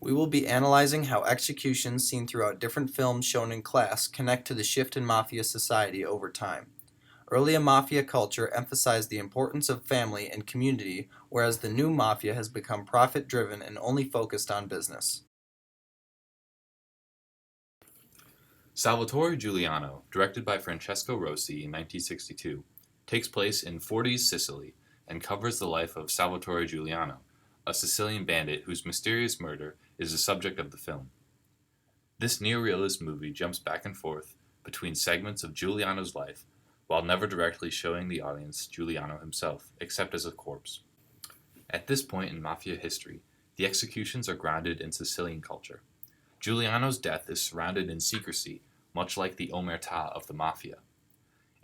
We will be analyzing how executions seen throughout different films shown in class connect to the shift in mafia society over time. Early mafia culture emphasized the importance of family and community, whereas the new mafia has become profit-driven and only focused on business. Salvatore Giuliano, directed by Francesco Rosi in 1962, takes place in 40s Sicily and covers the life of Salvatore Giuliano, a Sicilian bandit whose mysterious murder is the subject of the film. This neorealist movie jumps back and forth between segments of Giuliano's life while never directly showing the audience Giuliano himself, except as a corpse. At this point in mafia history, the executions are grounded in Sicilian culture. Giuliano's death is surrounded in secrecy, much like the omertà of the mafia.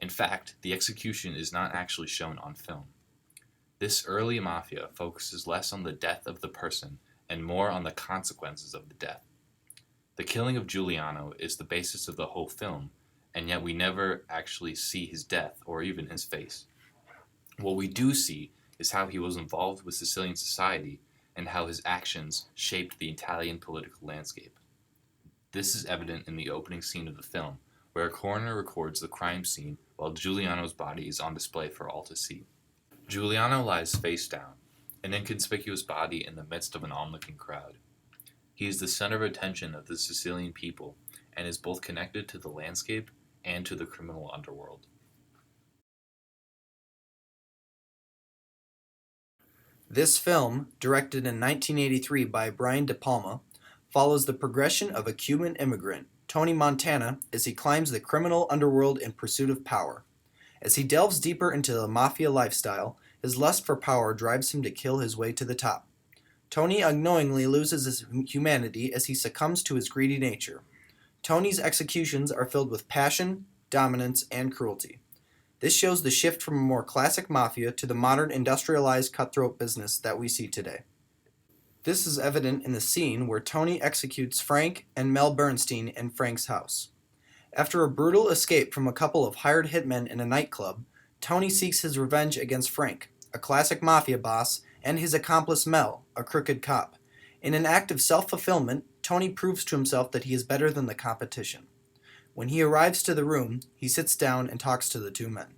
In fact, the execution is not actually shown on film. This early mafia focuses less on the death of the person and more on the consequences of the death. The killing of Giuliano is the basis of the whole film, and yet we never actually see his death or even his face. What we do see is how he was involved with Sicilian society and how his actions shaped the Italian political landscape. This is evident in the opening scene of the film, where a coroner records the crime scene while Giuliano's body is on display for all to see. Giuliano lies face down, an inconspicuous body in the midst of an onlooking crowd. He is the center of attention of the Sicilian people and is both connected to the landscape and to the criminal underworld. This film, directed in 1983 by Brian De Palma, follows the progression of a Cuban immigrant, Tony Montana, as he climbs the criminal underworld in pursuit of power. As he delves deeper into the mafia lifestyle, his lust for power drives him to kill his way to the top. Tony unknowingly loses his humanity as he succumbs to his greedy nature. Tony's executions are filled with passion, dominance, and cruelty. This shows the shift from a more classic mafia to the modern industrialized cutthroat business that we see today. This is evident in the scene where Tony executes Frank and Mel Bernstein in Frank's house. After a brutal escape from a couple of hired hitmen in a nightclub, Tony seeks his revenge against Frank, a classic mafia boss, and his accomplice Mel, a crooked cop. In an act of self-fulfillment, Tony proves to himself that he is better than the competition. When he arrives to the room, he sits down and talks to the two men.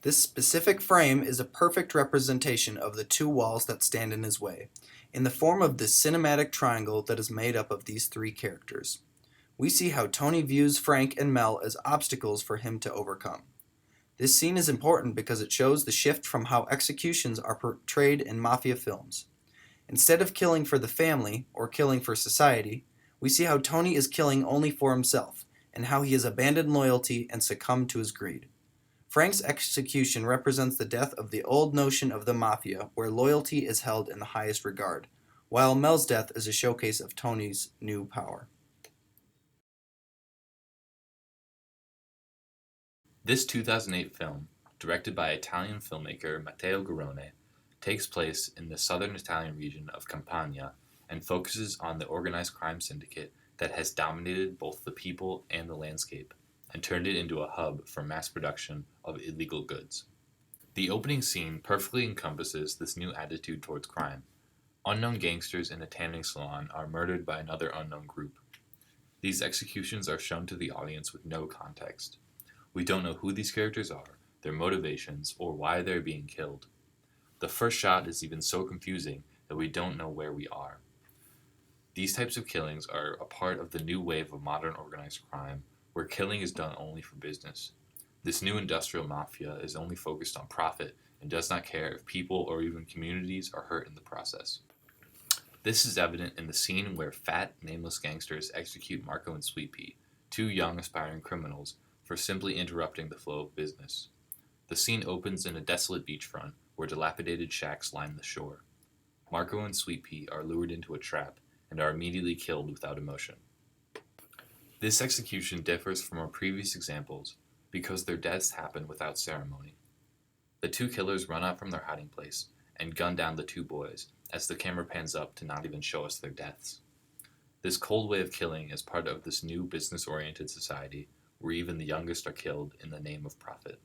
This specific frame is a perfect representation of the two walls that stand in his way, in the form of this cinematic triangle that is made up of these three characters. We see how Tony views Frank and Mel as obstacles for him to overcome. This scene is important because it shows the shift from how executions are portrayed in mafia films. Instead of killing for the family or killing for society, we see how Tony is killing only for himself, and how he has abandoned loyalty and succumbed to his greed. Frank's execution represents the death of the old notion of the mafia, where loyalty is held in the highest regard, while Mel's death is a showcase of Tony's new power. This 2008 film, directed by Italian filmmaker Matteo Garrone, takes place in the southern Italian region of Campania and focuses on the organized crime syndicate that has dominated both the people and the landscape and turned it into a hub for mass production of illegal goods. The opening scene perfectly encompasses this new attitude towards crime. Unknown gangsters in a tanning salon are murdered by another unknown group. These executions are shown to the audience with no context. We don't know who these characters are, their motivations, or why they're being killed. The first shot is even so confusing that we don't know where we are. These types of killings are a part of the new wave of modern organized crime, where killing is done only for business. This new industrial mafia is only focused on profit and does not care if people or even communities are hurt in the process. This is evident in the scene where fat, nameless gangsters execute Marco and Sweet Pea, two young aspiring criminals, for simply interrupting the flow of business. The scene opens in a desolate beachfront where dilapidated shacks line the shore. Marco and Sweet Pea are lured into a trap and are immediately killed without emotion. This execution differs from our previous examples because their deaths happen without ceremony. The two killers run out from their hiding place and gun down the two boys as the camera pans up to not even show us their deaths. This cold way of killing is part of this new business-oriented society where even the youngest are killed in the name of profit.